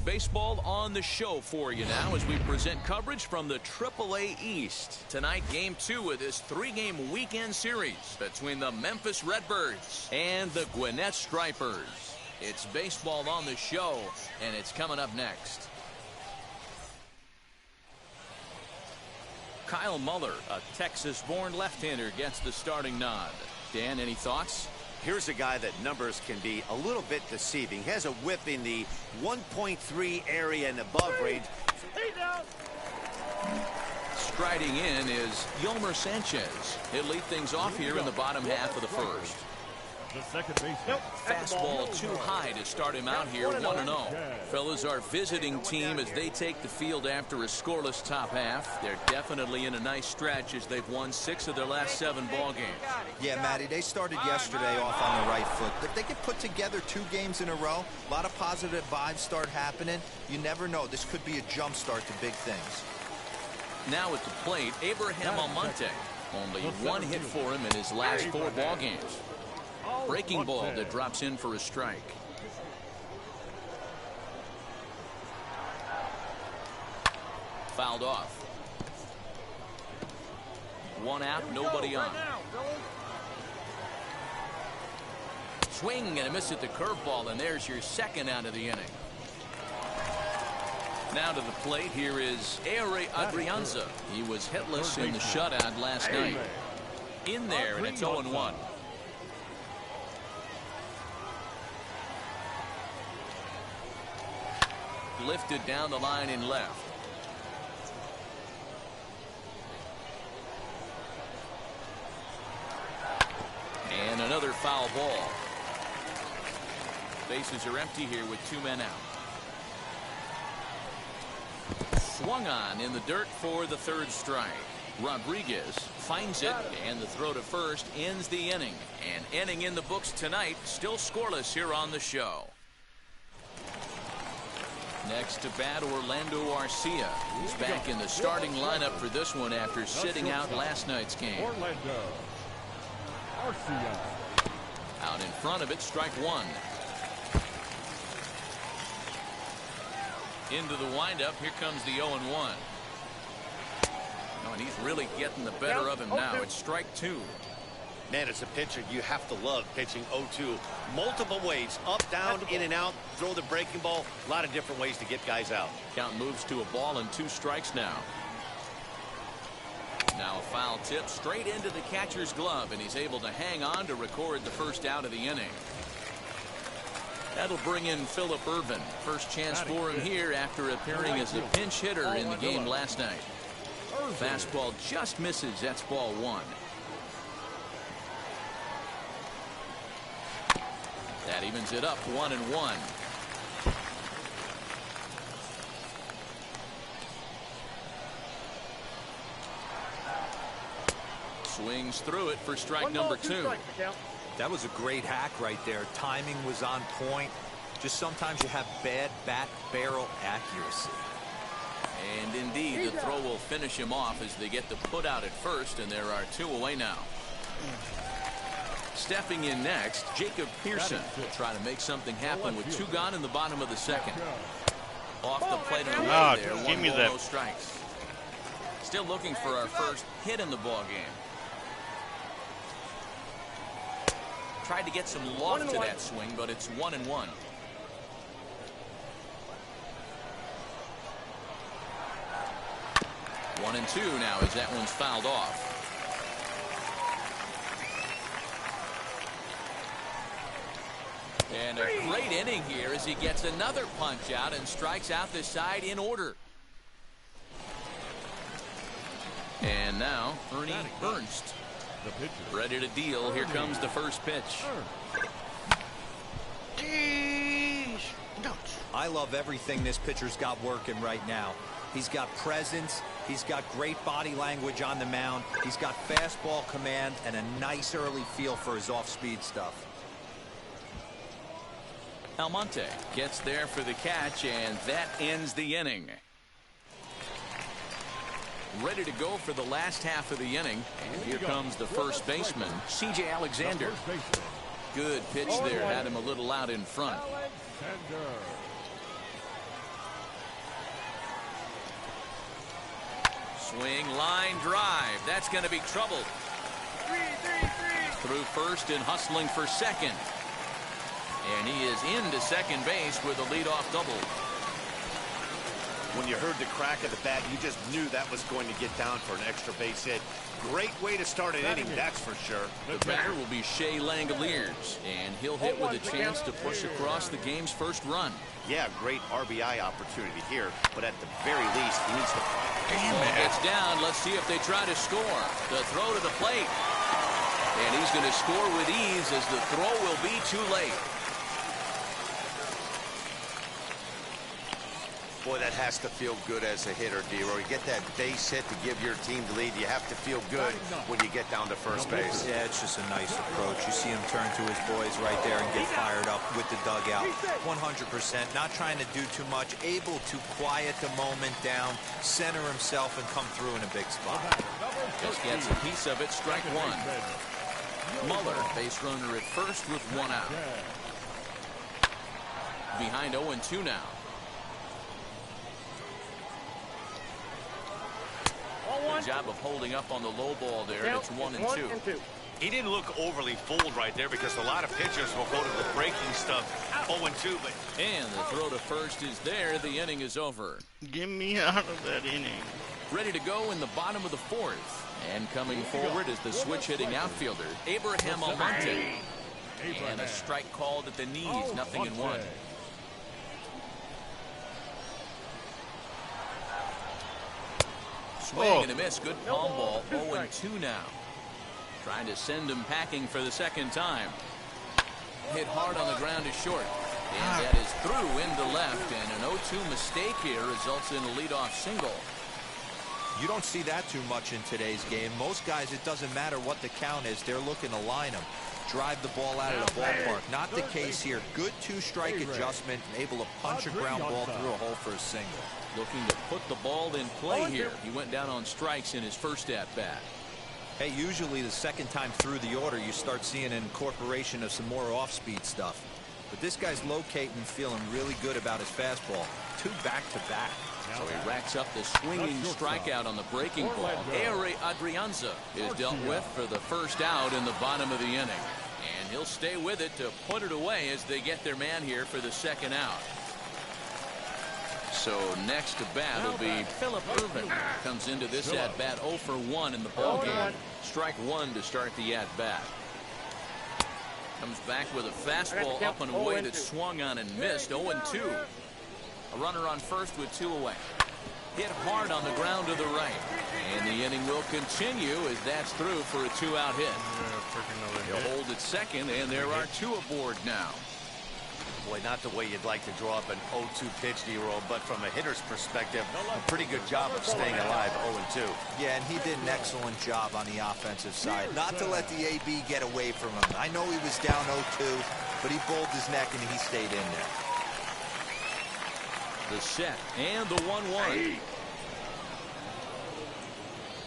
Baseball on the show for you now as we present coverage from the AAA East. Tonight, Game 2 of this 3-game weekend series between the Memphis Redbirds and the Gwinnett Stripers. It's baseball on the show, and it's coming up next. Kyle Muller, a Texas-born left-hander, gets the starting nod. Dan, any thoughts? Here's a guy that numbers can be a little bit deceiving. He has a whip in the 1.3 area and above range. Striding in is Yolmer Sanchez. He'll lead things off here in the bottom half of the first. The second baseman. Fastball too high to start him out here, 1-0. Fellas, our visiting team as they take the field after a scoreless top half. They're definitely in a nice stretch as they've won 6 of their last 7 ball games. Yeah, Matty, they started yesterday off on the right foot. If they can put together 2 games in a row, a lot of positive vibes start happening. You never know. This could be a jump start to big things. Now at the plate, Abraham Almonte. Only 1 hit for him in his last 4 ball games. Breaking ball that drops in for a strike. Fouled off. 1 out, nobody on. Swing and a miss at the curveball, and there's your 2nd out of the inning. Now to the plate, here is Ehire Adrianza. He was hitless in the shutout last night. In there, and it's 0-1. Lifted down the line in left. And another foul ball. Bases are empty here with 2 men out. Swung on in the dirt for the 3rd strike. Rodriguez finds it, and the throw to first ends the inning. An inning in the books tonight, still scoreless here on the show. Next to bat, Orlando Arcia. He's back in the starting lineup for this one after sitting out last night's game. Orlando Arcia. Out in front of it, strike 1. Into the windup, here comes the 0-1. Oh, and he's really getting the better of him now. It's strike 2. Man, as a pitcher, you have to love pitching 0-2. Multiple ways, up, down, in and out, throw the breaking ball. A lot of different ways to get guys out. Count moves to a ball and 2 strikes now. Now a foul tip straight into the catcher's glove, and he's able to hang on to record the 1st out of the inning. That'll bring in Phillip Ervin. First chance for him here after appearing as a pinch hitter in the game last night. Fastball just misses. That's ball 1. That evens it up 1-1. Swings through it for strike number 2. That was a great hack right there. Timing was on point. Just sometimes you have bad bat barrel accuracy. And indeed, the throw will finish him off as they get the put out at first, and there are 2 away now. Stepping in next, Jacob Pearson will try to make something happen with 2 gone in the bottom of the 2nd. Off the plate and away there, 1 ball, no strikes. Still looking for our first hit in the ball game. Tried to get some loft to that swing, but it's 1-1. One and 2 now as that one's fouled off. And a great inning here as he gets another punch out and strikes out the side in order. And now Ernie Ernst ready to deal. Here comes the first pitch. I love everything this pitcher's got working right now. He's got presence. He's got great body language on the mound. He's got fastball command and a nice early feel for his off-speed stuff. Almonte gets there for the catch, and that ends the inning. Ready to go for the last half of the inning. And here comes the first baseman, C.J. Alexander. Good pitch there. Had him a little out in front. Swing, line drive. That's going to be trouble. Through first and hustling for second. And he is into second base with a leadoff double. When you heard the crack of the bat, you just knew that was going to get down for an extra base hit. Great way to start an inning, that's for sure. The batter will be Shea Langoliers, and he'll hit with a chance to push across the game's first run. Yeah, great RBI opportunity here, but at the very least, he needs to... Ball gets down. Let's see if they try to score. The throw to the plate. And he's going to score with ease as the throw will be too late. Boy, that has to feel good as a hitter, D-Roy. You get that base hit to give your team the lead. You have to feel good when you get down to first base. Yeah, it's just a nice approach. You see him turn to his boys right there and get fired up with the dugout. 100%. Not trying to do too much. Able to quiet the moment down, center himself, and come through in a big spot. Just gets a piece of it. Strike one. Muller, base runner at first with one out. Behind 0-2 now. Good job of holding up on the low ball there. It's 1-2. He didn't look overly fooled right there because a lot of pitchers will go to the breaking stuff 0-2. But and the throw to first is there. The inning is over. Get me out of that inning. Ready to go in the bottom of the fourth. And coming forward is the switch-hitting outfielder, Abraham Almonte. And a strike called at the knees, 0-1. Swing and a miss. Good palm ball. 0-2 now. Trying to send him packing for the second time. Hit hard on the ground is short. And that is through into left. And an 0-2 mistake here results in a leadoff single. You don't see that too much in today's game. Most guys, it doesn't matter what the count is. They're looking to line them, drive the ball out of the ballpark. Not the case here. Good two-strike adjustment, able to punch a ground ball through a hole for a single. Looking to put the ball in play here. He went down on strikes in his first at-bat. Hey, usually the second time through the order, you start seeing an incorporation of some more off-speed stuff. But this guy's locating, feeling really good about his fastball. 2 back-to-back. So he racks up the swinging strikeout on the breaking ball. Ehire Adrianza is dealt with for the first out in the bottom of the inning. And he'll stay with it to put it away as they get their man here for the second out. So next to bat will be Philip Irvin. Comes into this at-bat 0 for 1 in the ballgame. Strike one to start the at-bat. Comes back with a fastball up and away that swung on and missed. 0-2. A runner on first with 2 away. Hit hard on the ground to the right. And the inning will continue as that's through for a 2-out hit. He'll hold at second, and there are 2 aboard now. boy, not the way you'd like to draw up an 0-2 pitch, D-roll, but from a hitter's perspective, a pretty good job of staying alive 0-2. Yeah, and he did an excellent job on the offensive side. Not to let the AB get away from him. I know he was down 0-2, but he bowled his neck and he stayed in there. The set and the 1-1.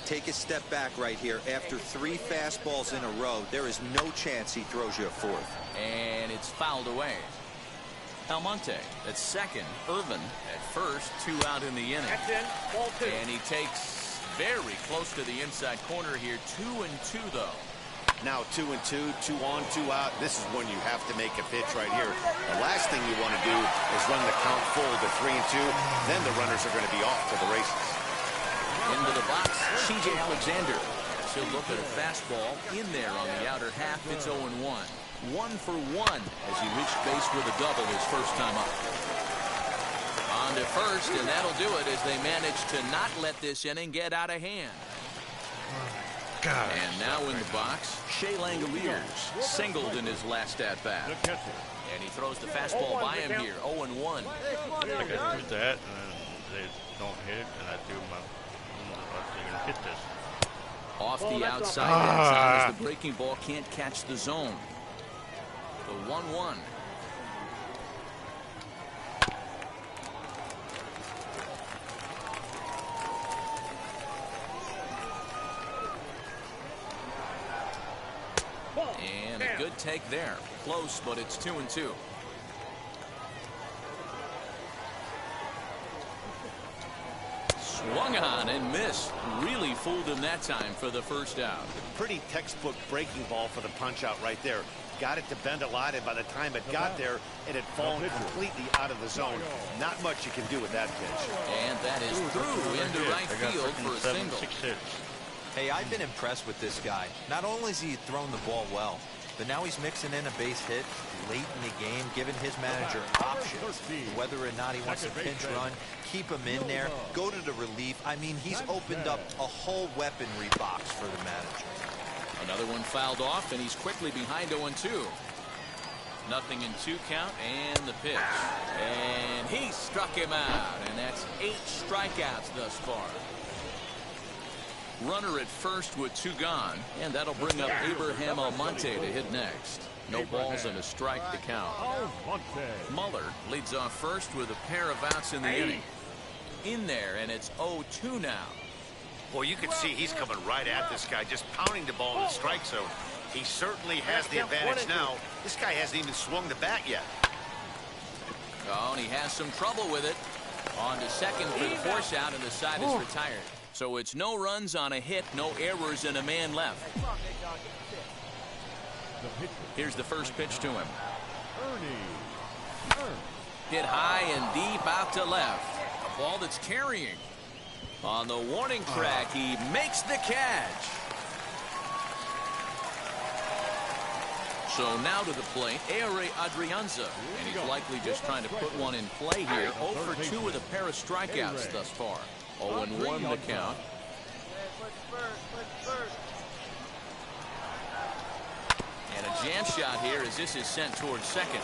Take a step back right here. After 3 fastballs in a row, there is no chance he throws you a fourth. And it's fouled away. Almonte at second. Irvin at first. 2 out in the inning. Ball 2. And he takes very close to the inside corner here. 2-2 though. Now 2-2, 2 on, 2 out. This is when you have to make a pitch right here. The last thing you want to do is run the count full to 3-2. Then the runners are going to be off to the races. Into the box, C.J. Alexander. He'll look at a fastball in there on the outer half. It's 0-1. 1 for 1 as he reached base with a double his first time up. On to first, and that'll do it as they manage to not let this inning get out of hand. God. And now in the box, Shea Langoliers singled in his last at-bat. And he throws the fastball by him here, 0-1. I can do that, and they don't hit, and I do my... They're going to hit this. Off the outside that time as the breaking ball can't catch the zone. The 1-1. And a good take there. Close, but it's 2-2. Swung on and missed. Really fooled him that time for the first out. Pretty textbook breaking ball for the punch out right there. Got it to bend a lot, and by the time it got there, it had fallen completely out of the zone. Not much you can do with that pitch. And that is through into right field for a single. Hey, I've been impressed with this guy. Not only has he thrown the ball well, but now he's mixing in a base hit late in the game, giving his manager options. Whether or not he wants to pinch run, keep him in there, go to the relief. I mean, he's opened up a whole weaponry box for the manager. Another one fouled off, and he's quickly behind 0-2. Nothing in 2 count, and the pitch. And he struck him out, and that's 8 strikeouts thus far. Runner at first with 2 gone, and that'll bring up Abraham Almonte to hit next. No balls and a strike to count. Muller leads off first with a pair of outs in the inning. In there, and it's 0-2 now. Well, you can see he's coming right at this guy, just pounding the ball in the strike zone. He certainly has the advantage now. This guy hasn't even swung the bat yet. Oh, and he has some trouble with it. On to second for the force out, and the side is retired. So it's no runs on a hit, no errors, and a man left. Here's the first pitch to him. Hit high and deep out to left. A ball that's carrying. On the warning track, he makes the catch. So now to the plate, Aire Adrianza. And he's likely just trying to put one in play here. 0-2 with a pair of strikeouts thus far. 0-1 the count. And a jam shot here as this is sent towards second.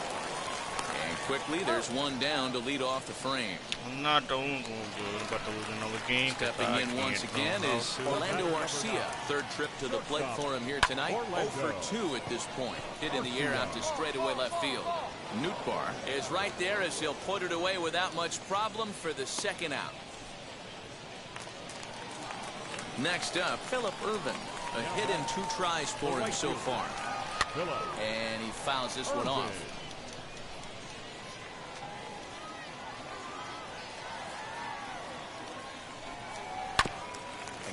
And quickly, there's one down to lead off the frame. I'm not doing good. I'm about to lose another game. Stepping in once again is Orlando Arcia. Third trip to the plate for him here tonight. 0-2 at this point. Hit in the air out to straightaway left field. Nootbaar is right there as he'll put it away without much problem for the second out. Next up, Phillip Ervin. A hit in 2 tries for him so far. And he fouls this one off.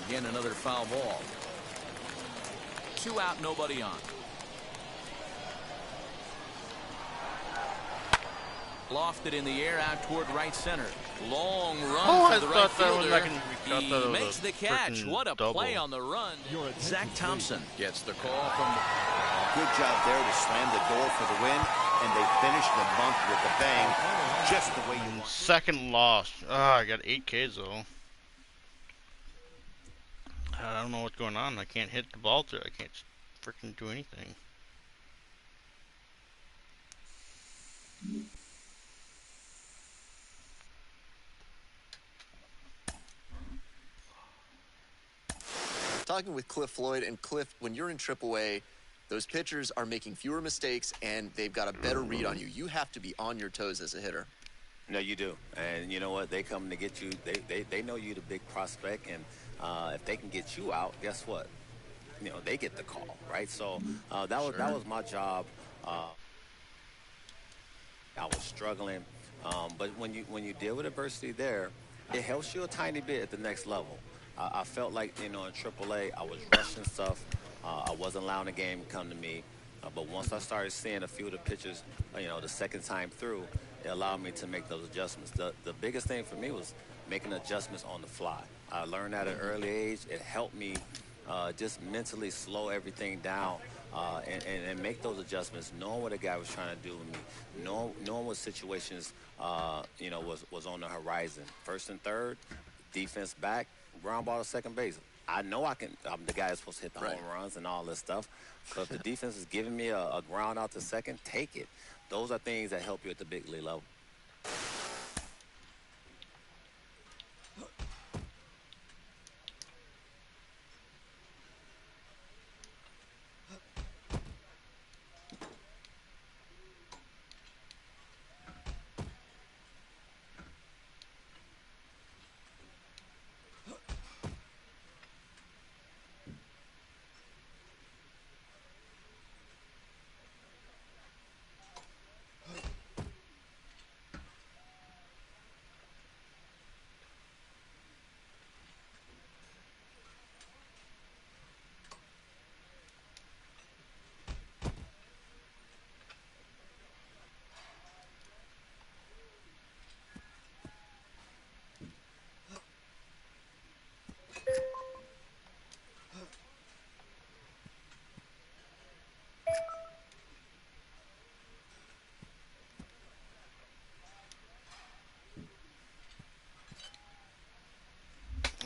Again, another foul ball. 2 out, nobody on. Lofted in the air out toward right center. Long run for the right fielder. He makes the catch. What a play on the run. Zach Thompson gets the call from the... Good job there to slam the door for the win, and they finished the month with a bang, just the way you want. Second loss. I got 8 Ks though. I don't know what's going on. I can't hit the ball through. I can't freaking do anything. Talking with Cliff Floyd, and Cliff, when you're in AAA, those pitchers are making fewer mistakes and they've got a better read on you. You have to be on your toes as a hitter. No, you do. And you know what? They come to get you. They know you the big prospect, and if they can get you out, guess what? You know, they get the call, right? So that was my job. I was struggling, but when you deal with adversity there, it helps you a tiny bit at the next level. I felt like, you know, in AAA, I was rushing stuff. I wasn't allowing the game to come to me. But once I started seeing a few of the pitches, you know, the second time through, it allowed me to make those adjustments. The biggest thing for me was making adjustments on the fly. I learned at an early age. It helped me just mentally slow everything down and make those adjustments, knowing what a guy was trying to do with me, knowing what situations, you know, was on the horizon. First and third, defense back, ground ball to second base. I know I'm the guy that's supposed to hit the home runs and all this stuff. But if the defense is giving me a ground out to second, take it. Those are things that help you at the big league level.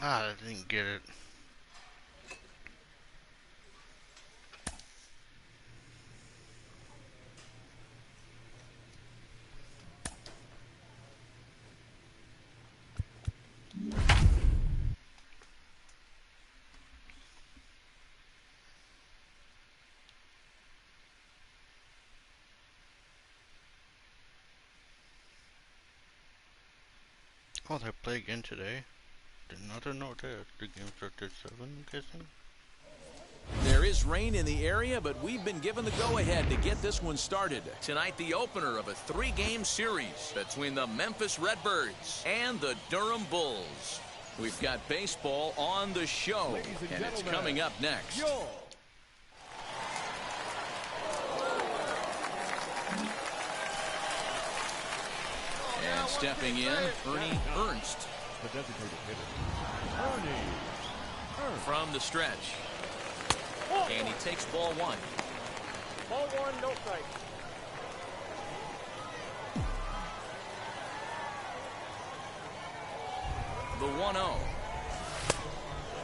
Ah, I didn't get it. Oh, they play again today? Did not know that. The game started at 7, I'm guessing. There is rain in the area, but we've been given the go-ahead to get this one started. Tonight, the opener of a 3-game series between the Memphis Redbirds and the Durham Bulls. We've got baseball on the show, and it's coming up next. And stepping in, Ernie Ernst. The designated hitter, Ernie. From the stretch. And he takes ball 1. Ball 1, no strike. The 1-0.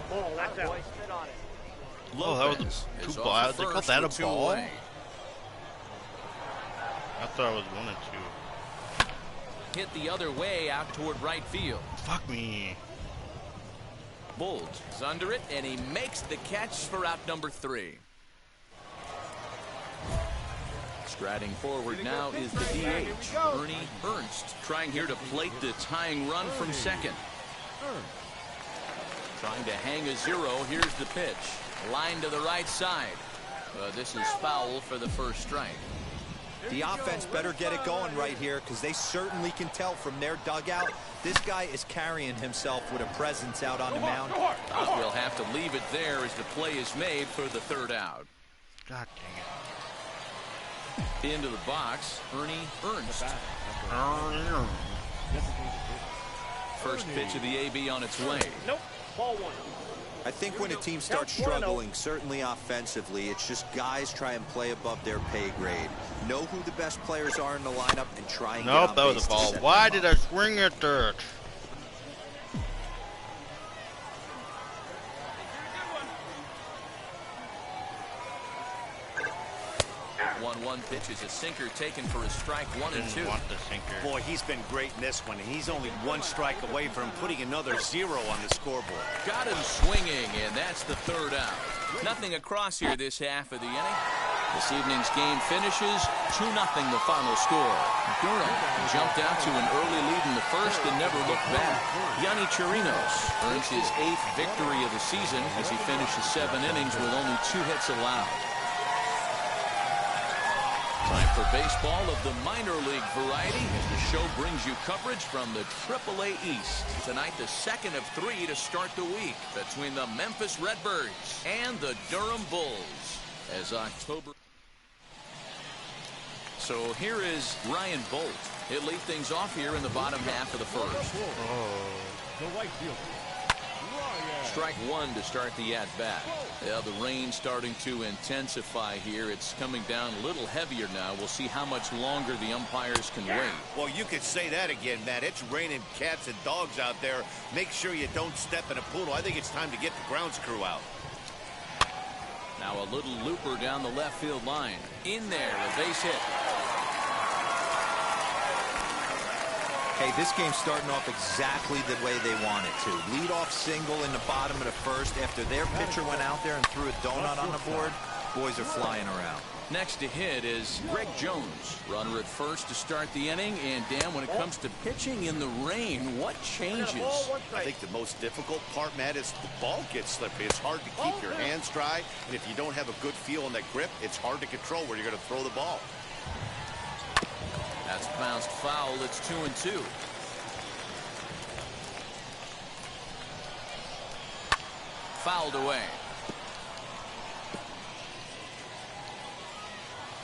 Ball, that's out. Oh, that was a 2 ball. They called that a ball? Away. I thought it was 1 and 2. Hit the other way out toward right field. Fuck me. Bolt is under it, and he makes the catch for out number 3. Striding forward now is the DH, Ernie Ernst, trying here to plate the tying run from second. Trying to hang a 0. Here's the pitch. Line to the right side. This is foul for the first strike. The offense better get it going right here, because they certainly can tell from their dugout this guy is carrying himself with a presence out on the mound. We'll have to leave it there as the play is made for the 3rd out. God dang Into the box, Ernie Ernst. it. First pitch of the AB on its way. Nope. Ball 1. I think when a team starts struggling, certainly offensively, it's just guys try and play above their pay grade. Know who the best players are in the lineup and try and Nope, get that on was base a to ball. set Why them did up. I swing at that? One pitch is a sinker taken for a strike. 1 and 2. Didn't want the sinker. Boy, he's been great in this one. He's only 1 strike away from putting another 0 on the scoreboard. Got him swinging, and that's the 3rd out. Nothing across here this half of the inning. This evening's game finishes 2-0 the final score. Durham jumped out to an early lead in the first and never looked back. Yanni Chirinos earns his 8th victory of the season as he finishes 7 innings with only 2 hits allowed. Time for baseball of the minor league variety as the show brings you coverage from the AAA East. Tonight, the 2nd of 3 to start the week between the Memphis Redbirds and the Durham Bulls. As October. So here is Ryan Bolt. He'll lead things off here in the bottom half of the first. The right fielder, Ryan. Strike 1 to start the at-bat. Yeah, the rain starting to intensify here. It's coming down a little heavier now. We'll see how much longer the umpires can wait. Well, you could say that again, Matt. It's raining cats and dogs out there. Make sure you don't step in a poodle. I think it's time to get the grounds crew out. Now a little looper down the left field line. In there, a base hit. Hey, this game's starting off exactly the way they want it to. Lead-off single in the bottom of the first after their pitcher went out there and threw a donut on the board. Boys are flying around. Next to hit is Greg Jones. Runner at first to start the inning. And, Dan, when it comes to pitching in the rain, what changes? I think the most difficult part, Matt, is the ball gets slippery. It's hard to keep your hands dry. And if you don't have a good feel on that grip, it's hard to control where you're going to throw the ball. That's bounced foul. It's 2-2. Fouled away.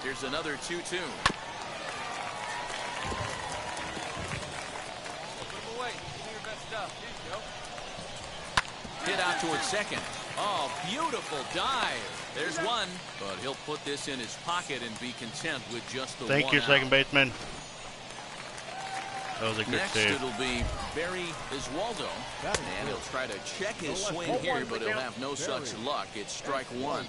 Here's another 2-2. Hit out towards second. Oh, beautiful dive. There's one, but he'll put this in his pocket and be content with just the Thank one you, out. second baseman. That was a good Next, save. it'll be Barry Iswaldo, and he'll try to check his swing here, but he'll have no such luck. It's strike one.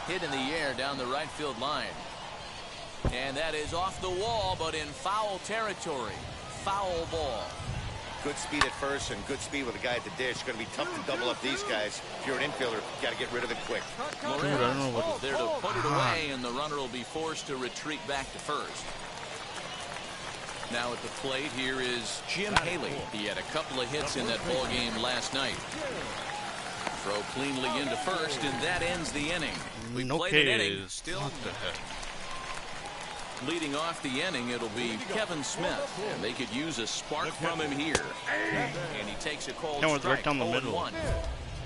Hit in the air down the right field line. And that is off the wall, but in foul territory. Foul ball. Good speed at first and good speed with the guy at the dish. Going to be tough to double up these guys. If you're an infielder, you got to get rid of it quick. Moreno I don't know what is there to put it away, and the runner will be forced to retreat back to first. Now at the plate, here is Jim Haley. He had a couple of hits in that ball game last night. Throw cleanly into first, and that ends the inning. We played an inning. Still What the heck? leading off the inning, it'll be Kevin Smith, and they could use a spark from him here. And he takes a cold That was strike. right down the 0-1. middle.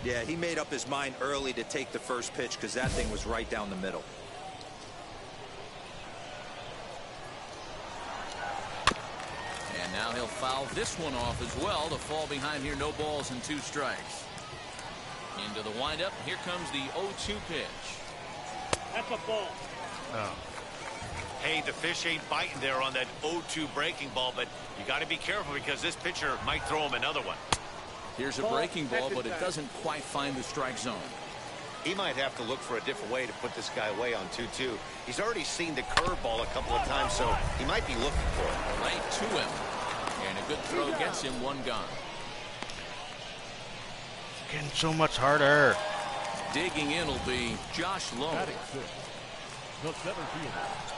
Yeah, he made up his mind early to take the first pitch because that thing was right down the middle. And now he'll foul this one off as well to fall behind here. No balls and 2 strikes. Into the windup. Here comes the 0-2 pitch. That's a ball. Oh. Hey, the fish ain't biting there on that 0-2 breaking ball, but you got to be careful because this pitcher might throw him another one. Here's a breaking ball, but it doesn't quite find the strike zone. He might have to look for a different way to put this guy away on 2-2. He's already seen the curveball a couple of times, so he might be looking for it. Right to him. And a good throw gets him 1 gone. Getting so much harder. Digging in will be Josh Lowe. Batting 6, the center fielder.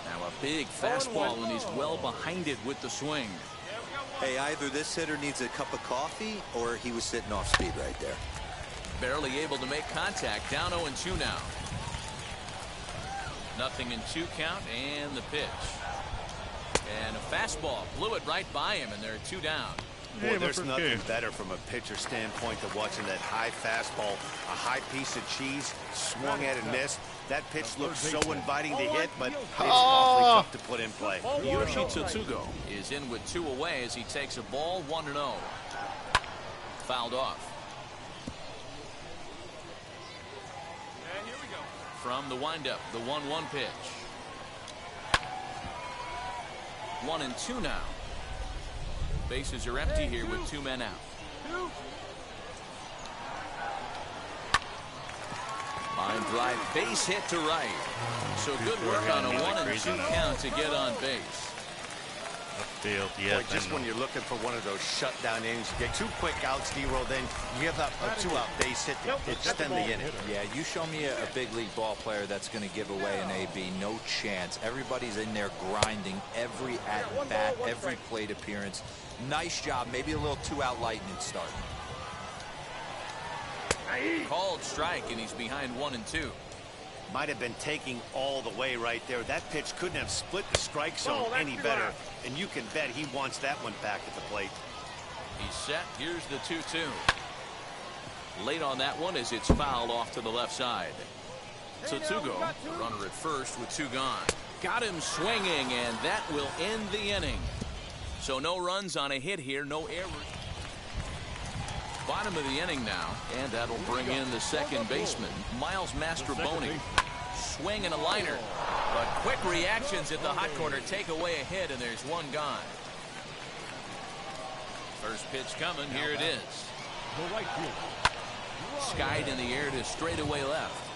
Now a big fastball, and he's well behind it with the swing. Hey, either this hitter needs a cup of coffee or he was sitting off speed right there. Barely able to make contact. Down 0-2 now. Nothing in 2 count, and the pitch. And a fastball blew it right by him, and there are 2 down. Boy, there's nothing better from a pitcher standpoint than watching that high fastball, a high piece of cheese, swung at and missed. That pitch looks so inviting to hit, but it's awfully tough to put in play. Yoshi Tsutsugo is in with 2 away as he takes a ball 1-0. Fouled off. And here we go. From the windup, the 1-1 pitch. 1-2 now. Bases are empty here with 2 men out. Line drive, base hit to right. So good work on a 1-2 count to get on base. Upfield, yes. Boy, just when you're looking for one of those shutdown innings, you get 2 quick outs, D-roll, then you have a 2-out base hit to extend the inning. Yeah, you show me a big league ball player that's going to give away an AB. No chance. Everybody's in there grinding every at-bat, every plate appearance. Nice job. Maybe a little 2-out lightning start. Called strike, and he's behind 1-2. Might have been taking all the way right there. That pitch couldn't have split the strike zone any better, and you can bet he wants that one back at the plate. He's set. Here's the 2-2. Late on that one as it's fouled off to the left side. Tsutsugo, the runner at first with 2 gone. Got him swinging, and that will end the inning. So no runs on a hit here, no errors. Bottom of the inning now, and that'll bring in the second baseman, Miles Mastrobuoni. Swing and a liner, but quick reactions at the hot corner take away a hit, and there's 1 gone. First pitch coming, here it is. The right fielder. Skied in the air to straightaway left.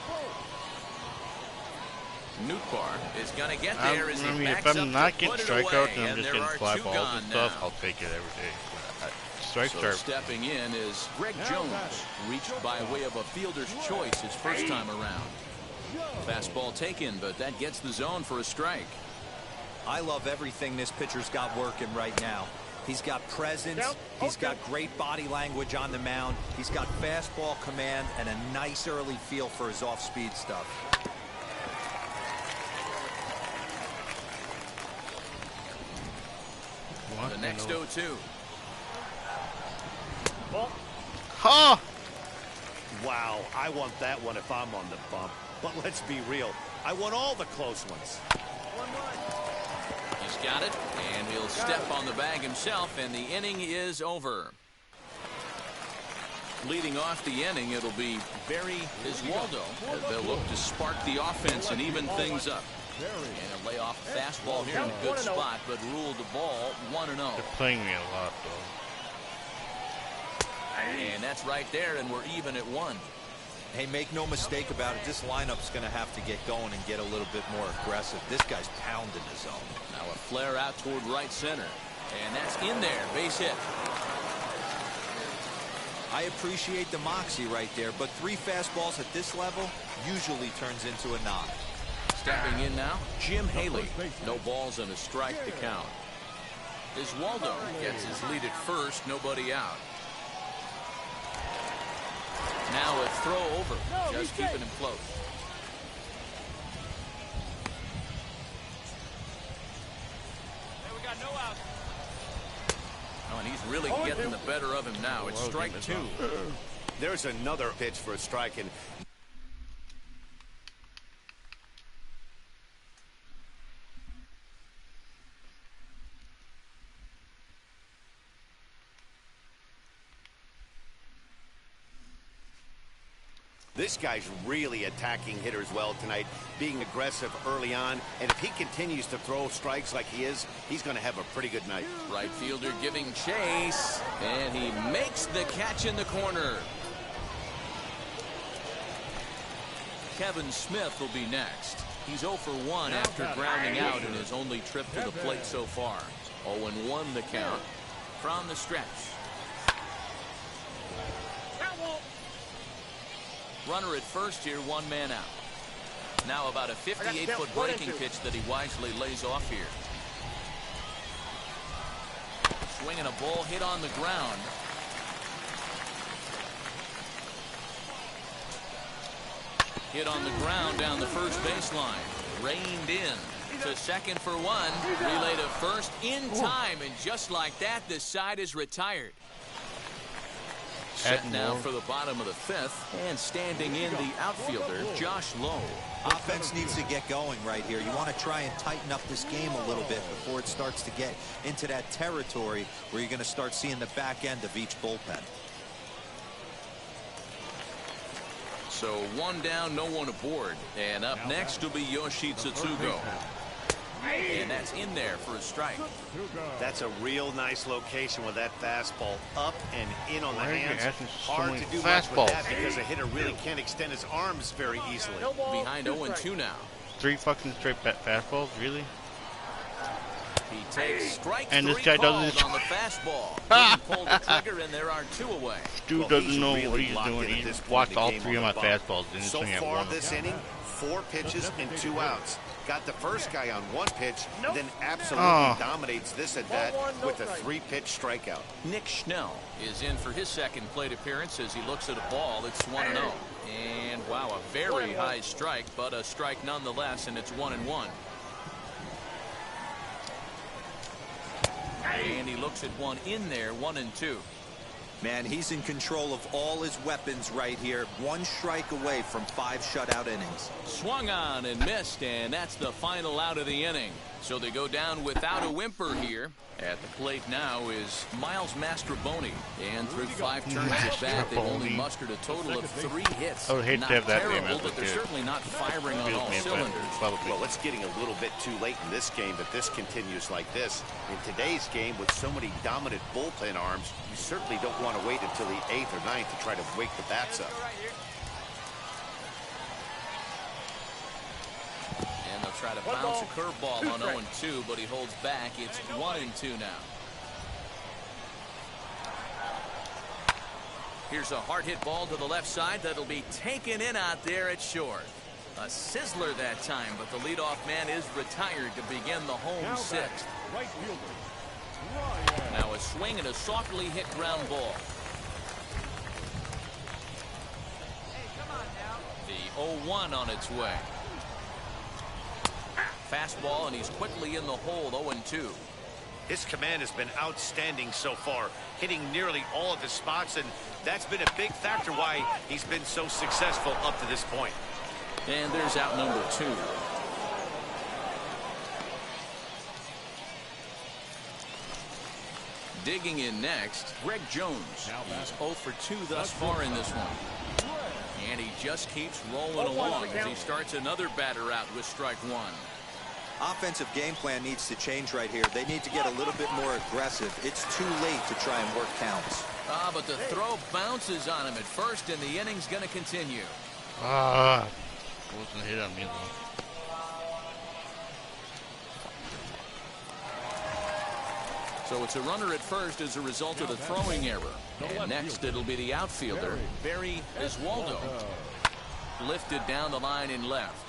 Newtbar is going to get there as he backs if I'm up not to getting put it strikeouts away, and I'm and just there getting are fly 2 balls gone and stuff, now. I'll take it every day. Strikes So are stepping in is Greg Jones, reached by way of a fielder's choice his first time around. Fastball taken, but that gets the zone for a strike. I love everything this pitcher's got working right now. He's got presence. He's got great body language on the mound. He's got fastball command and a nice early feel for his off-speed stuff. The next 0-2. Ha! Wow, I want that one if I'm on the bump. But let's be real, I want all the close ones. He's got it, and he'll step on the bag himself, and the inning is over. Leading off the inning, it'll be Barry Iswaldo as they'll look to spark the offense and even things up. And a layoff fastball here in a good spot, but ruled the ball 1-0. They're playing me a lot, though. And that's right there, and we're even at 1. Hey, make no mistake about it. This lineup's going to have to get going and get a little bit more aggressive. This guy's pounding the zone. Now a flare out toward right center. And that's in there. Base hit. I appreciate the moxie right there, but 3 fastballs at this level usually turns into a knock. Stepping in now, Jim Haley. No balls and a strike to count. Iswaldo gets his lead at first, nobody out. Now a throw over, just keeping him close. We got no outs. Oh, and he's really getting the better of him now. It's strike 2. There's another pitch for a strike, and this guy's really attacking hitters well tonight, being aggressive early on. And if he continues to throw strikes like he is, he's going to have a pretty good night. Right fielder giving chase, and he makes the catch in the corner. Kevin Smith will be next. He's 0 for 1 after grounding out in his only trip to the plate so far. 0-1 the count from the stretch. Runner at first here, 1 man out. Now about a 58-foot breaking pitch that he wisely lays off here. Swinging a ball hit on the ground. Hit on the ground down the first baseline. Reined in to second for 1. Relay to first in time, and just like that, the side is retired. Set now for the bottom of the 5th, and standing in the outfielder, Josh Lowe. Offense needs to get going right here. You want to try and tighten up this game a little bit before it starts to get into that territory where you're going to start seeing the back end of each bullpen. So 1 down, no one aboard. And up next will be Yoshitsu Tsugo. And that's in there for a strike. That's a real nice location with that fastball up and in on the hands. Hard to do much with that because a hitter really can't extend his arms very easily. Behind 0-2 now. 3 fucking straight fastballs, really? He takes strike and 3 this guy doesn't on the fastball. He pulled the trigger, and there are 2 away. Dude doesn't know what he's doing. He watched all 3 of my fastballs. Didn't so swing at far 1. this inning, 4 pitches and 2 outs. Got the first guy on 1 pitch, then absolutely dominates this at bat with a 3-pitch strikeout. Nick Schnell is in for his second plate appearance as he looks at a ball. It's 1-0. And wow, a very high strike, but a strike nonetheless, and it's 1-1. And he looks at one in there, 1-2. Man, he's in control of all his weapons right here. 1 strike away from 5 shutout innings. Swung on and missed, and that's the final out of the inning. So they go down without a whimper here. At the plate now is Miles Mastrobuoni. And through 5 turns at bat, they've only mustered a total of 3 hits. I would hate not to have that terrible, game, but they're certainly not firing on all cylinders. Well, it's getting a little bit too late in this game, but this continues like this. In today's game, with so many dominant bullpen arms, you certainly don't want to wait until the 8th or 9th to try to wake the bats up. And they'll try to bounce a curveball on 0-2, but he holds back. It's 1-2 now. Here's a hard hit ball to the left side that'll be taken in out there at short. A sizzler that time, but the leadoff man is retired to begin the home 6th. Right fielder. Now a swing and a softly hit ground ball. The 0-1 on its way. Fastball, and he's quickly in the hole, 0-2. His command has been outstanding so far, hitting nearly all of his spots, and that's been a big factor why he's been so successful up to this point. And there's out number 2. Digging in next, Greg Jones. He's 0 for 2 thus far in this one. And he just keeps rolling along as he starts another batter out with strike 1. Offensive game plan needs to change right here. They need to get a little bit more aggressive. It's too late to try and work counts. But the throw bounces on him at first, and the inning's going to continue. Wasn't hit on me though. So it's a runner at first as a result of the throwing error. And next it'll be the outfielder, Barry Iswaldo. Lifted down the line in left.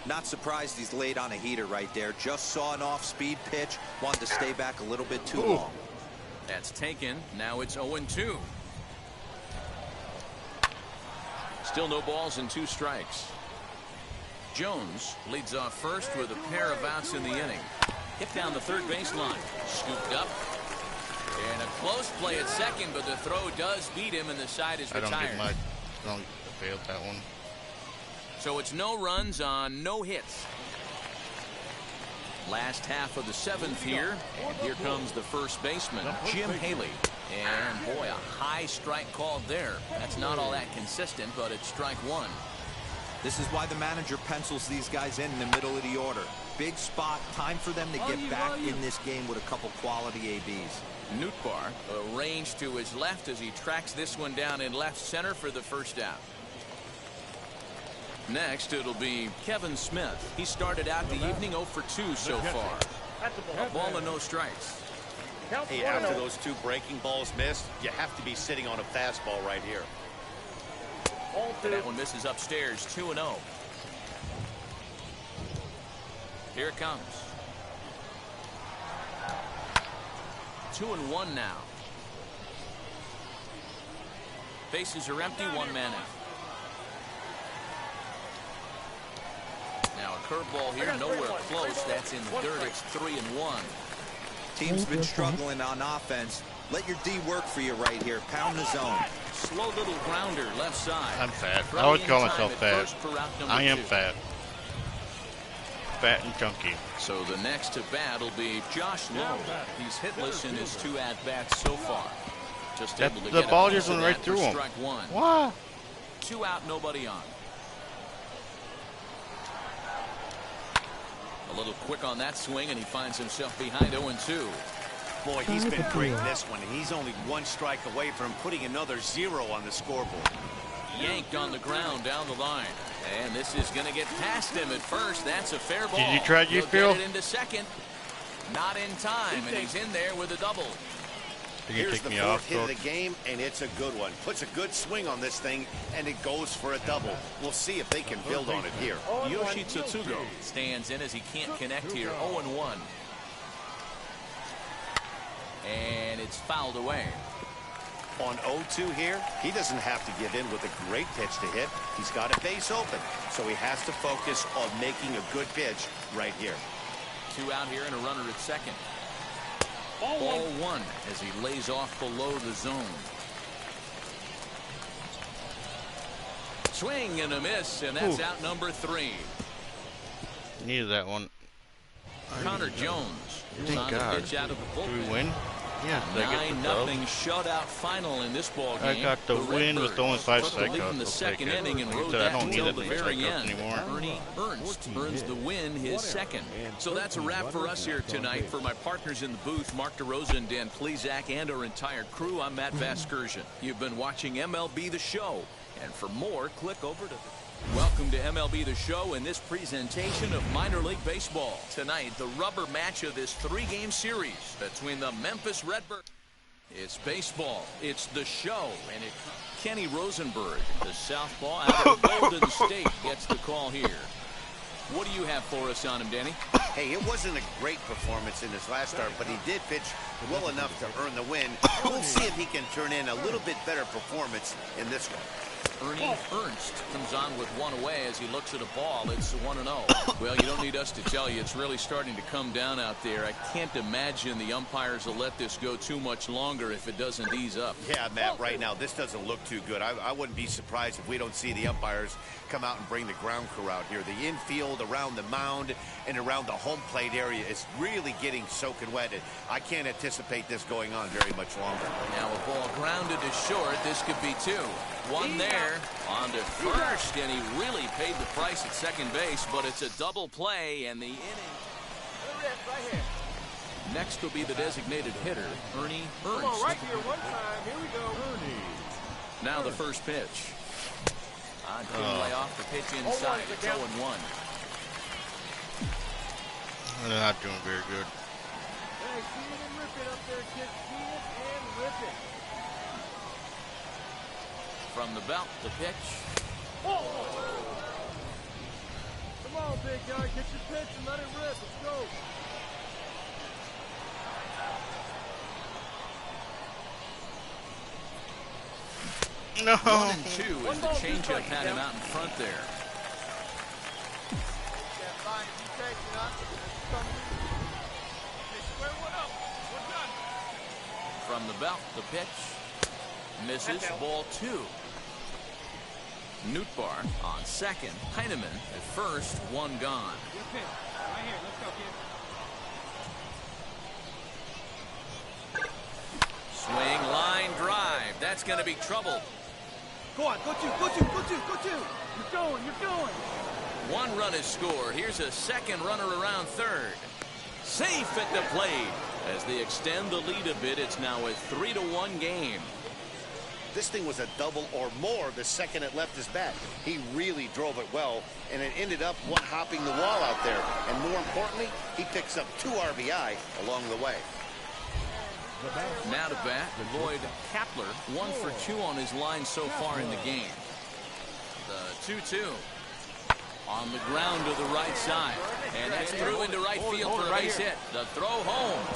Not surprised he's laid on a heater right there. Just saw an off-speed pitch. Wanted to stay back a little bit too long. That's taken. Now it's 0-2. Still no balls and 2 strikes. Jones leads off first with a pair of outs in the inning. Hit down the third baseline. Scooped up. And a close play at second, but the throw does beat him, and the side is retired. I don't failed that one. So it's no runs on no hits. Last half of the 7th here, and here comes the first baseman, Jim Haley. And boy, a high strike called there. That's not all that consistent, but it's strike 1. This is why the manager pencils these guys in the middle of the order. Big spot, time for them to get back in this game with a couple quality ABs. Nootbaar arranged to his left as he tracks this one down in left center for the first out. Next, it'll be Kevin Smith. He started out the evening 0 for 2 so far. A ball and no strikes. Hey, after those 2 breaking balls missed, you have to be sitting on a fastball right here. That one misses upstairs, 2-0. Here it comes. 2-1 now. Bases are empty, 1 man out. Now a curveball here, nowhere close. That's in the dirt. It's 3-1. Team's been struggling on offense. Let your D work for you right here. Pound the zone. Slow little grounder left side. I'm fat. I would call myself fat. I am fat. Fat and chunky. So the next to bat will be Josh Lowe. He's hitless in his 2 at-bats so far. Just able to the get ball just went right through him. Strike 1. What? 2 out, nobody on. A little quick on that swing, and he finds himself behind 0-2. Boy, he's been great in this one, and he's only 1 strike away from putting another 0 on the scoreboard. Yanked on the ground down the line. And this is going to get past him at first. That's a fair ball. Did you try He'll Phil? get it into second. Not in time, and he's in there with a double. Here's the 4th hit of the game, and it's a good one. Puts a good swing on this thing, and it goes for a double. We'll see if they can build on it here. Yoshi Tsutsugo stands in as he can't connect here. 0-1. And it's fouled away. On 0-2 here, he doesn't have to give in with a great pitch to hit. He's got a base open, so he has to focus on making a good pitch right here. 2 out here and a runner at second. Ball 1 as he lays off below the zone. Swing and a miss, and that's out number 3. Needed that one. Connor Jones is on the pitch out of the bullpen. Do we win? Yeah, 9-0 shutout final in this ball game. I got the win with only 5 strikeouts. In the second inning and rode I that don't need until that the many very strikeouts end. anymore. Ernie Ernst earns the win, his second. So that's a wrap for us here tonight. For my partners in the booth, Mark DeRosa and Dan Plesac, and our entire crew, I'm Matt Vasgersian. You've been watching MLB The Show. And for more, click over to Welcome to MLB The Show and this presentation of minor league baseball. Tonight, the rubber match of this 3-game series between the Memphis Redbirds. It's baseball. It's The Show. And Kenny Rosenberg, the southpaw out of Golden State, gets the call here. What do you have for us on him, Danny? Hey, it wasn't a great performance in his last start, but he did pitch well enough to earn the win. We'll see if he can turn in a little bit better performance in this one. Ernie Ernst comes on with 1 away as he looks at a ball. It's 1-0. Well, you don't need us to tell you. It's really starting to come down out there. I can't imagine the umpires will let this go too much longer if it doesn't ease up. Yeah, Matt, right now, this doesn't look too good. I wouldn't be surprised if we don't see the umpires come out and bring the ground crew out here. The infield, around the mound, and around the home plate area is really getting soaking wet. I can't anticipate this going on very much longer. Now a ball grounded to short. This could be 2. 1 there. there on to first, and he really paid the price at second base, but it's a double play, and the inning. Right here. Next will be the designated hitter, Ernie Ernst. Come on, right here, one time. Here we go. Now the first pitch. Couldn't lay off the pitch inside. It's 0-1. They're not doing very good. Hey, see it and rip it up there, kid. See it and rip it. From the belt, the pitch. Oh! Come on, big guy. Get your pitch and let it rip. Let's go. No. 1-2 as the changeup had him out in front there. From the belt, the pitch. Misses. Ball 2. Nootbaar on second. Heineman at first. One gone. Good pitch. Right here. Let's go, kid. Swing, line, drive. That's going to be trouble. Go on. Go two. Go two. Go two. Go two. You're going. You're going. One run is scored. Here's a second runner around third. Safe at the plate. As they extend the lead a bit, it's now a 3-1 game. This thing was a double or more the second it left his bat. He really drove it well, and it ended up one-hopping the wall out there. And more importantly, he picks up 2 RBI along the way. Now to bat, Lloyd Kapler, 1 for 2 on his line so far in the game. The 2-2. On the ground to the right side. And that's through into right field for a base hit. The throw home.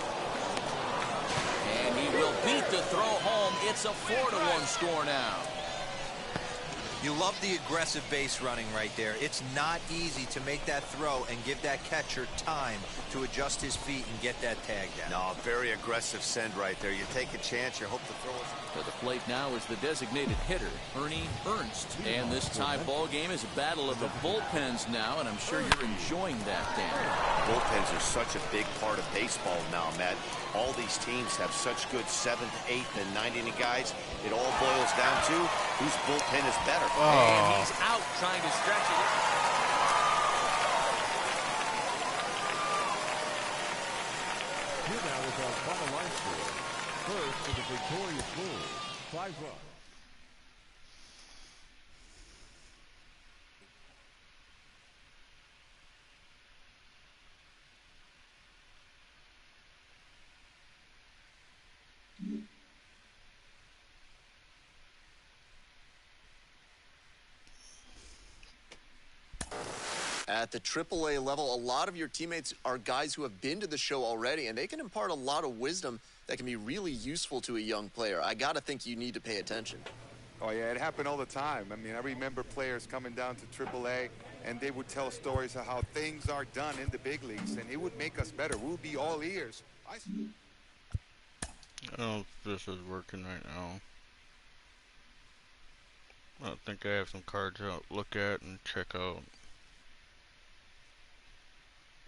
And he will beat the throw home. It's a 4-1 score now. You love the aggressive base running right there. It's not easy to make that throw and give that catcher time to adjust his feet and get that tag down. No, very aggressive send right there. You take a chance, you hope to throw it. To the plate now is the designated hitter, Ernie Ernst. And this tie ball game is a battle of the bullpens now, and I'm sure you're enjoying that, Dan. Bullpens are such a big part of baseball now, Matt. All these teams have such good 7th, 8th, and 9th inning guys. It all boils down to whose bullpen is better. And he's out trying to stretch it. Here now is our final line score. First for the victorious Bulls, 5 runs. At the AAA level, a lot of your teammates are guys who have been to the show already, and they can impart a lot of wisdom that can be really useful to a young player. I got to think you need to pay attention. Oh, yeah, it happened all the time. I mean, I remember players coming down to AAA, and they would tell stories of how things are done in the big leagues, and it would make us better. We would be all ears. I don't know if this is working right now. I think I have some cards to look at and check out.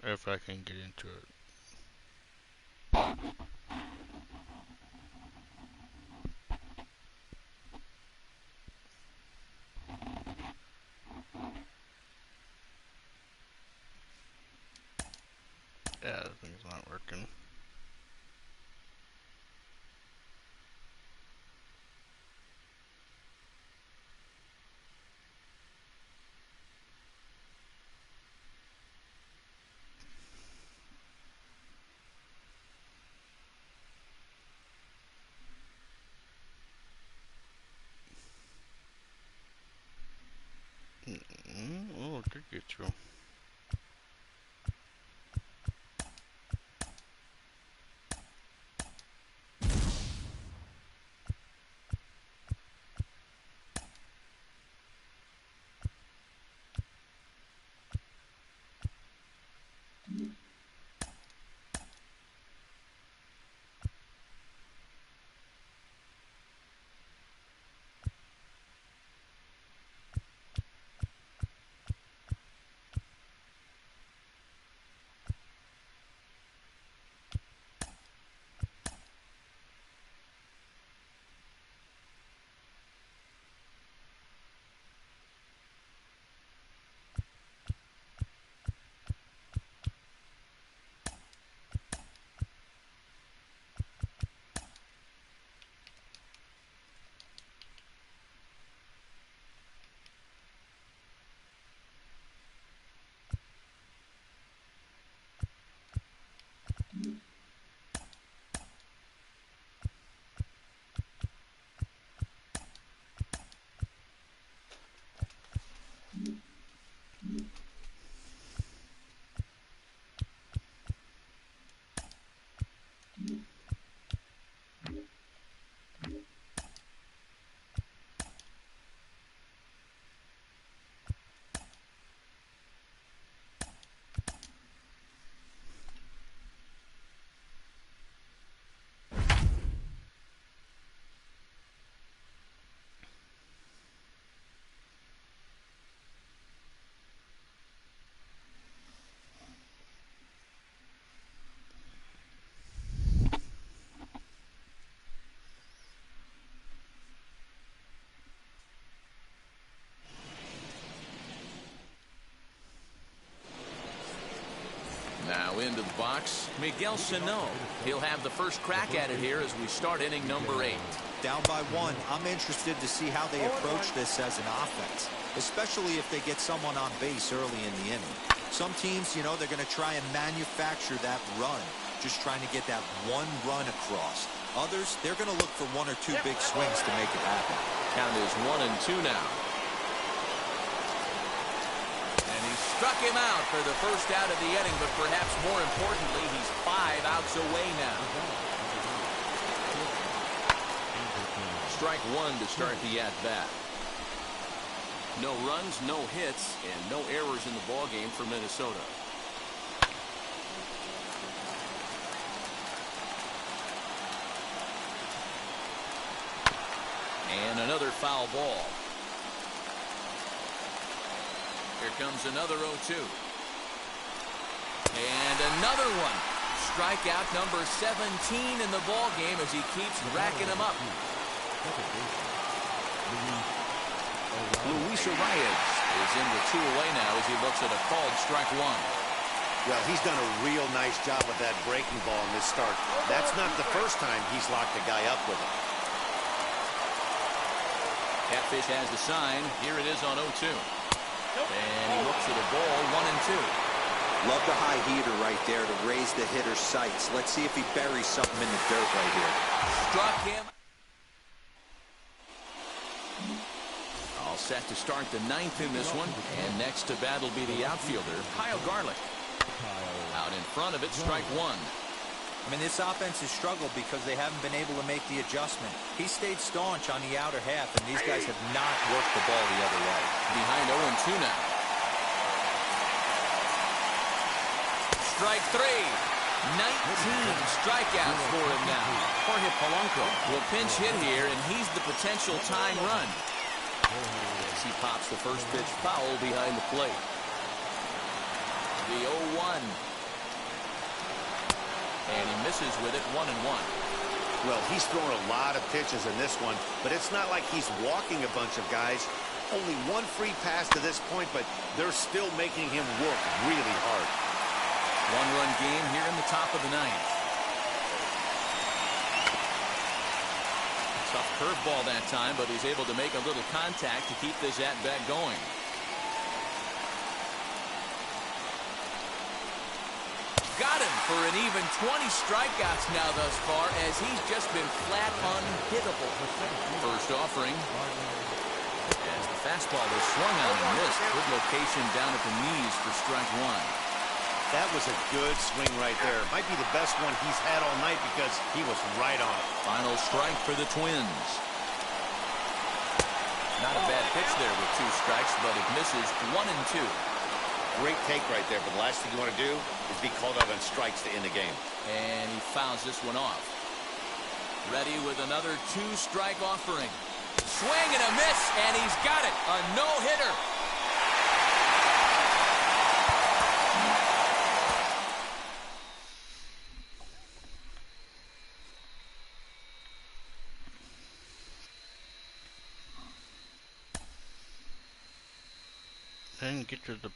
If I can get into it. Yeah, the thing's not working. Oh, it did get through. box, Miguel Sano. He'll have the first crack at it here as we start inning number 8. Down by 1. I'm interested to see how they approach this as an offense, especially if they get someone on base early in the inning. Some teams, you know, they're going to try and manufacture that run, just trying to get that one run across. Others, they're going to look for 1 or 2 big swings to make it happen. Count is 1-2 now. And he struck him out for the first out of the inning, but perhaps more importantly, he's 5 outs away now. Strike 1 to start the at-bat. No runs, no hits, and no errors in the ballgame for Minnesota. And another foul ball. Here comes another 0-2. And another one. Strikeout number 17 in the ballgame as he keeps racking them up. Luis Arias is in with 2 away now as he looks at a called strike 1. Well, he's done a real nice job with that breaking ball in this start. That's not the first time he's locked a guy up with it. Catfish has the sign. Here it is on 0-2. And he looks at a ball, 1-2. Love the high heater right there to raise the hitter's sights. Let's see if he buries something in the dirt right here. Struck him. All set to start the 9th in this one. And next to bat will be the outfielder, Kyle Garlick. Out in front of it, strike 1. I mean, this offense has struggled because they haven't been able to make the adjustment. He stayed staunch on the outer half, and these guys have not worked the ball the other way. Behind 0-2 now. Strike 3. 19 strikeouts for him now. Jorge Polanco will pinch hit here, and he's the potential tying run. As he pops the first pitch foul behind the plate. The 0-1. And he misses with it, 1-1. Well, he's thrown a lot of pitches in this one, but it's not like he's walking a bunch of guys. Only 1 free pass to this point, but they're still making him work really hard. 1-run game here in the top of the 9th. Tough curveball that time, but he's able to make a little contact to keep this at-bat going. Got him for an even 20 strikeouts now thus far, as he's just been flat unhittable. First offering. As the fastball is swung on and missed. Good location down at the knees for strike 1. That was a good swing right there. Might be the best one he's had all night because he was right on it. Final strike for the Twins. Not a bad pitch there with 2 strikes, but it misses 1-2. Great take right there, but the last thing you want to do is be called out on strikes to end the game. And he fouls this one off. Ready with another 2-strike offering. Swing and a miss, and he's got it. A no-hitter. I didn't get to the...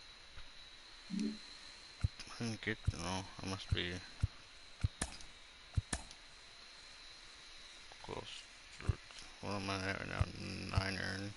I didn't get... No, I must be... close to it. What am I at now? 9 earned.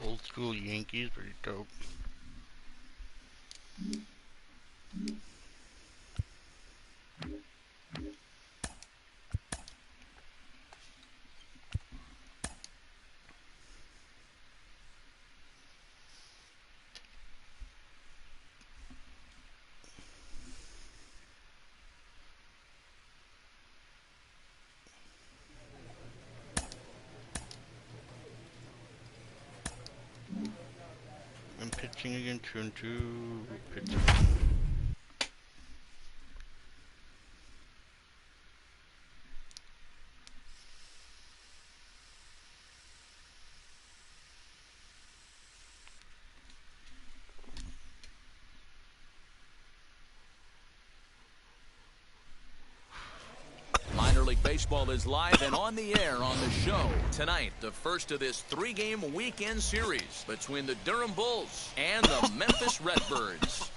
Old school Yankees, pretty dope. I'm pitching again, 2-2. Pitching. Minor League Baseball is live and on the air on the show. Tonight, the first of this three-game weekend series between the Durham Bulls and the Memphis Redbirds.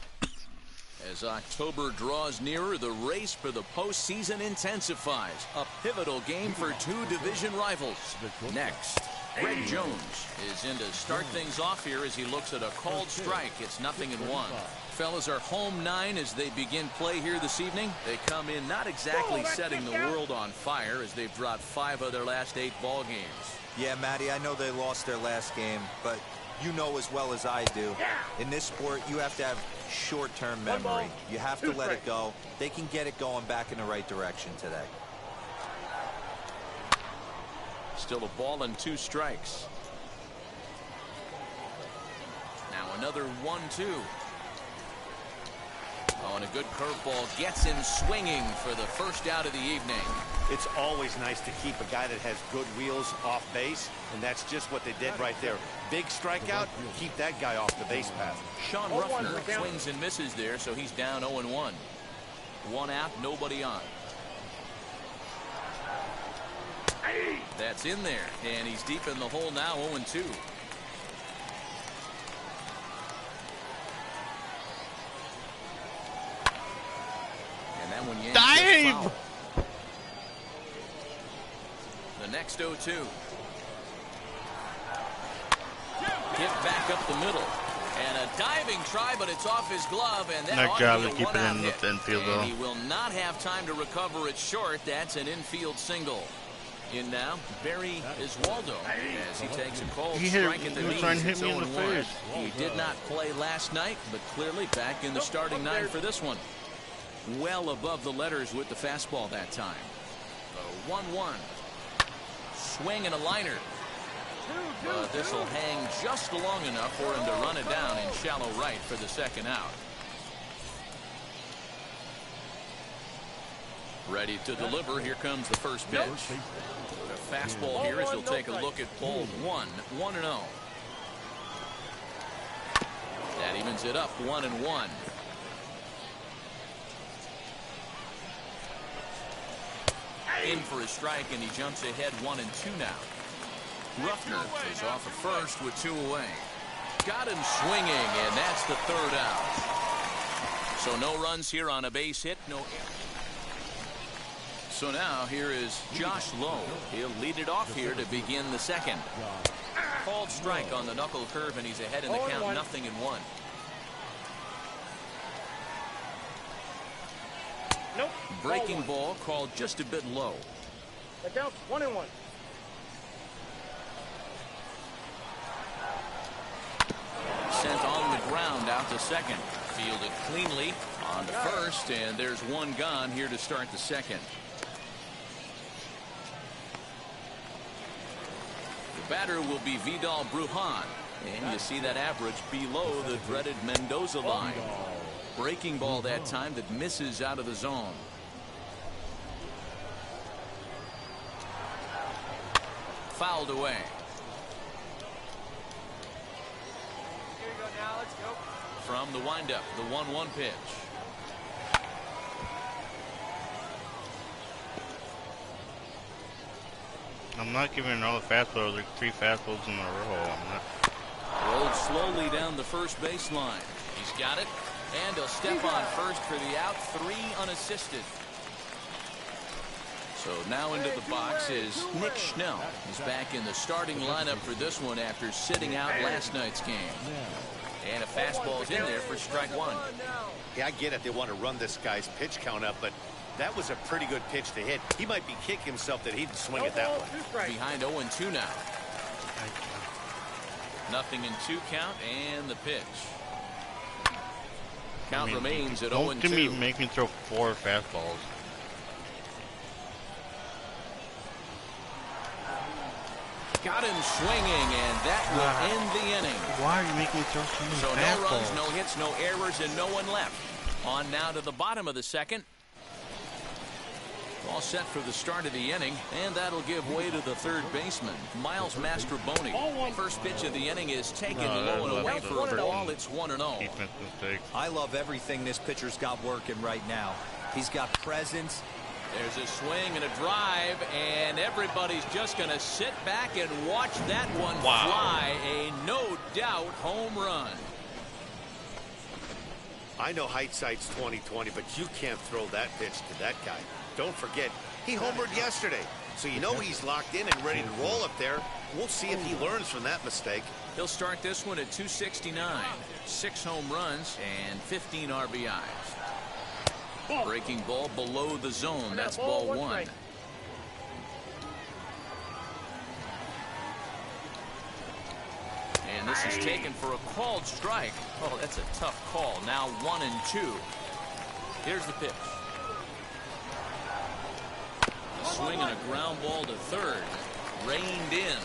As October draws nearer, the race for the postseason intensifies. A pivotal game for two division rivals. Next, Greg Jones is in to start things off here as he looks at a called strike. It's 0-1. Fellas are home 9 as they begin play here this evening. They come in not exactly setting the world on fire as they've dropped 5 of their last 8 ball games. Yeah, Matty, I know they lost their last game, but you know as well as I do, in this sport, you have to have short-term memory. You have to let it go. They can get it going back in the right direction today. Still a ball and 2 strikes. Now another 1-2. Oh, and a good curveball gets him swinging for the first out of the evening. It's always nice to keep a guy that has good wheels off base, and that's just what they did right there. Big strikeout, keep that guy off the base path. Sean Ruffner swings and misses there, so he's down 0-1. 1 out, nobody on. That's in there, and he's deep in the hole now, 0-2. And that one yanked foul. The next 0-2. Hit back up the middle. And a diving try, but it's off his glove, and that Nice job to keep keep it in the infield, though. And he will not have time to recover it short. That's an infield single. In now, Barry Iswaldo, as he takes a cold strike at the knees. It's 0-1. He did not play last night, but clearly back in the starting 9 for this one. Well above the letters with the fastball that time. The 1-1. Swing and a liner. But this will hang just long enough for him to run it down in shallow right for the second out. Ready to deliver. Here comes the first pitch. The fastball here as he'll take a look at ball 1. 1-0. That evens it up 1-1. In for a strike, and he jumps ahead 1-2 now. Ruffner is off of first with 2 away. Got him swinging, and that's the third out. So no runs here on a base hit. No. So now here is Josh Lowe. He'll lead it off here to begin the second. Called strike on the knuckle curve, and he's ahead in the count 0-1. Nope. Breaking ball called just a bit low. The count's 1-1. Sent on the ground out to second. Fielded cleanly on to first, and there's one gone here to start the second. The batter will be Vidal Brujan, and you see that average below the dreaded Mendoza line. Breaking ball that time that misses out of the zone. Fouled away. Here you go now. Let's go. From the windup, the 1-1 pitch. I'm not giving all the fastballs, like 3 fastballs in a row. I'm not. Rolled slowly down the first baseline. He's got it, and he'll step on first for the out. 3 unassisted. So So now into the box is Nick Schnell. He's back in the starting lineup for this one after sitting out last night's game. And a fastball's in there for strike one. Yeah, I get it. They want to run this guy's pitch count up, but that was a pretty good pitch to hit. He might be kicking himself that he didn't swing it that way. Behind 0-2 now. 0-2 count and the pitch. Count remains at 0-2. Don't make me throw 4 fastballs. Got him swinging, and that will end the inning. Why are you making me throw so many fastballs? No runs, fastballs? no hits, no errors, and no one left. On now to the bottom of the second. All set for the start of the inning, and that'll give way to the third baseman, Miles Mastroboni. First pitch of the inning is taken low and away for a ball. It's 1-0. Defense mistake. I love everything this pitcher's got working right now. He's got presence. There's a swing and a drive, and everybody's just going to sit back and watch that one fly. A no-doubt home run. I know hindsight's 20/20, but you can't throw that pitch to that guy. Don't forget, he homered yesterday, so you know he's locked in and ready to roll up there. We'll see if he learns from that mistake. He'll start this one at 269. 6 home runs and 15 RBIs. Breaking ball below the zone. That's ball 1. And this is taken for a called strike. Oh, that's a tough call. Now 1-2. Here's the pitch. A swing and a ground ball to third. Reined in.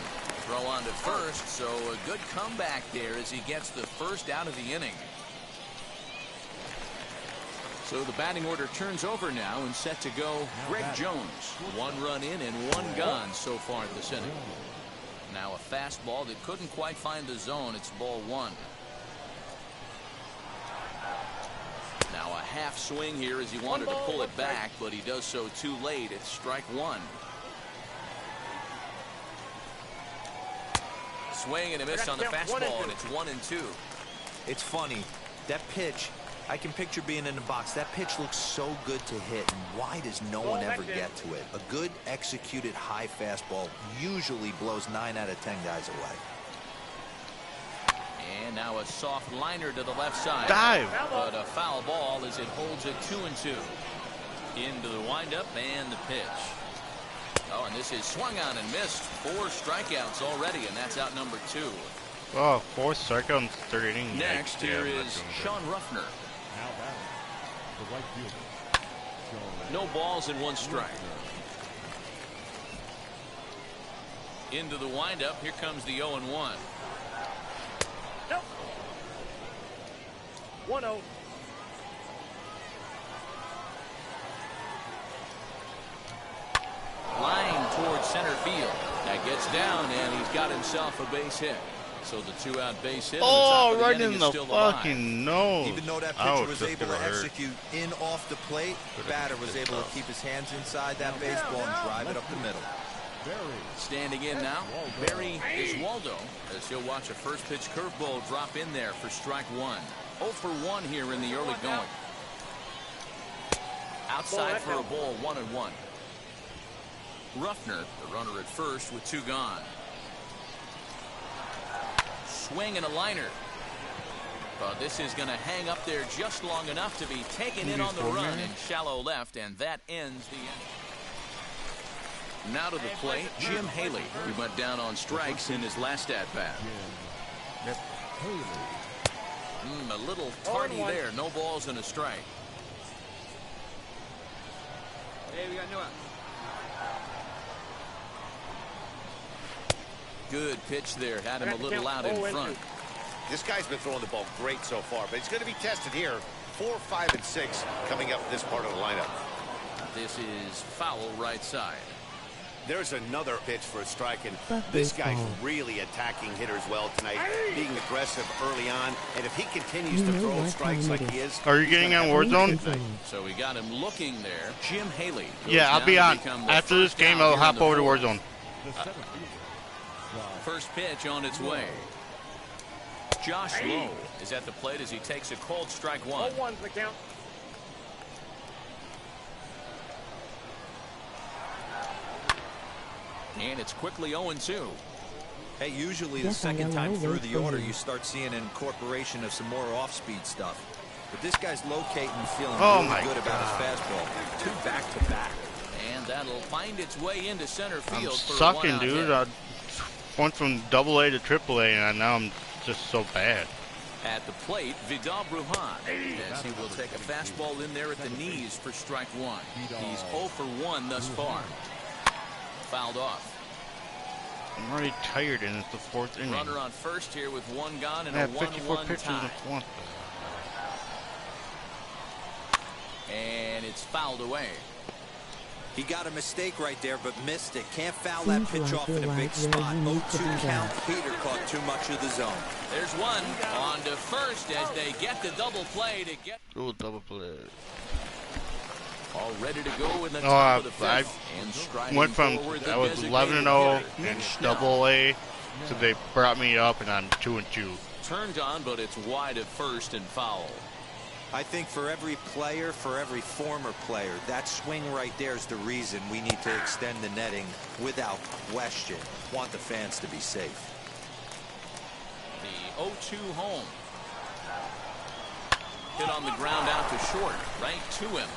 Throw on to first. So a good comeback there as he gets the first out of the inning. So the batting order turns over now and set to go Greg Jones. 1 run in and 1 gone so far this inning. Now a fastball that couldn't quite find the zone. It's ball 1. Now a half swing here as he wanted to pull it back, but he does so too late. It's strike 1. Swing and a miss on the fastball, and it's 1-2. It's funny. That pitch, I can picture being in the box. That pitch looks so good to hit, and why does no one ever get to it? A good executed high fastball usually blows 9 out of 10 guys away. And now a soft liner to the left side. Dive. But a foul ball as it holds it 2-2. Into the windup and the pitch. Oh, and this is swung on and missed. 4 strikeouts already, and that's out number 2. Oh, 4 strikeouts in the third inning. Next here is Sean Ruffner. Now batting, the right fielder. No balls and 1 strike. Into the windup. Here comes the 0-1. Nope. 1-0. Line towards center field. That gets down, and he's got himself a base hit. So the 2-out base hit. Oh, right in the fucking nose. Even though that pitcher was able to execute in off the plate, batter was able to keep his hands inside that baseball and drive it up the middle. Standing in now, Barry is Waldo, as he'll watch a first pitch curveball drop in there for strike 1. 0 for 1 here in the early going. Outside for a ball, 1-1. Ruffner, the runner at first with 2 gone. Swing and a liner. But this is going to hang up there just long enough to be taken in on the run in shallow left, and that ends the inning. Now to the plate, Jim Haley, who went down on strikes in his last at-bat. A little tardy there. No balls and a strike. Hey, we got no out. Good pitch there. Had him a little out in front. This guy's been throwing the ball great so far, but he's going to be tested here. 4, 5, and 6 coming up in this part of the lineup. This is foul right side. There's another pitch for a strike, and this guy's really attacking hitters well tonight, being aggressive early on, and if he continues to throw strikes like he is... Are you getting on Warzone? So we got him looking there. Jim Haley. Yeah, I'll be on. After this game, I'll hop over to Warzone. First pitch on its way. Josh Lowe is at the plate as he takes a cold strike 1. 0-1's the count. And it's quickly 0-2. Hey, usually the second time through the order, you start seeing an incorporation of some more off-speed stuff. But this guy's locating and feeling really good about his fastball. 2 back-to-back. And that'll find its way into center I'm field. sucking, dude. I went from AA to AAA, and now I'm just so bad. At the plate, Vidal Brujan, as he will take a fastball in there at the knees for strike 1. He's 0 for 1 thus far. Fouled off. I'm already tired, and it's the 4th inning. Runner on first here with 1 gone and I a have 54 1-1 pitches in tie. the 4th. And it's fouled away. He got a mistake right there, but missed it. Can't foul that pitch off in a big spot. 0-2 count. Peter caught too much of the zone. There's one on to first as they get the double play to get. Ooh, double play. All ready to go in the top of the fifth. And went from, I was 11-0 in AA, so they brought me up, and I'm 2-2. Turned on, but it's wide at first and foul. I think for every player, for every former player, that swing right there is the reason we need to extend the netting without question. Want the fans to be safe. The 0-2 home. Hit on the ground out to short, right to him.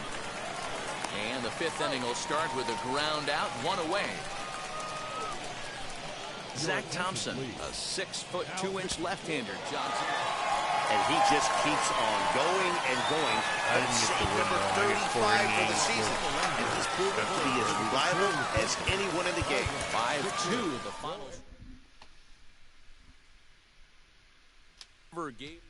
And the 5th inning will start with a ground out, 1 away. Zach Thompson, a 6'2" left-hander. Johnson. And he just keeps on going and going. That's number 35 for the season. And he's proven to be as reliable as anyone in the game. 5-2, the final. Game.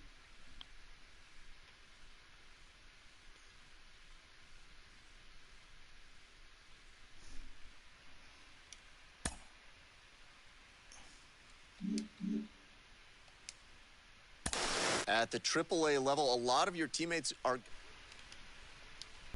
At the AAA level, a lot of your teammates are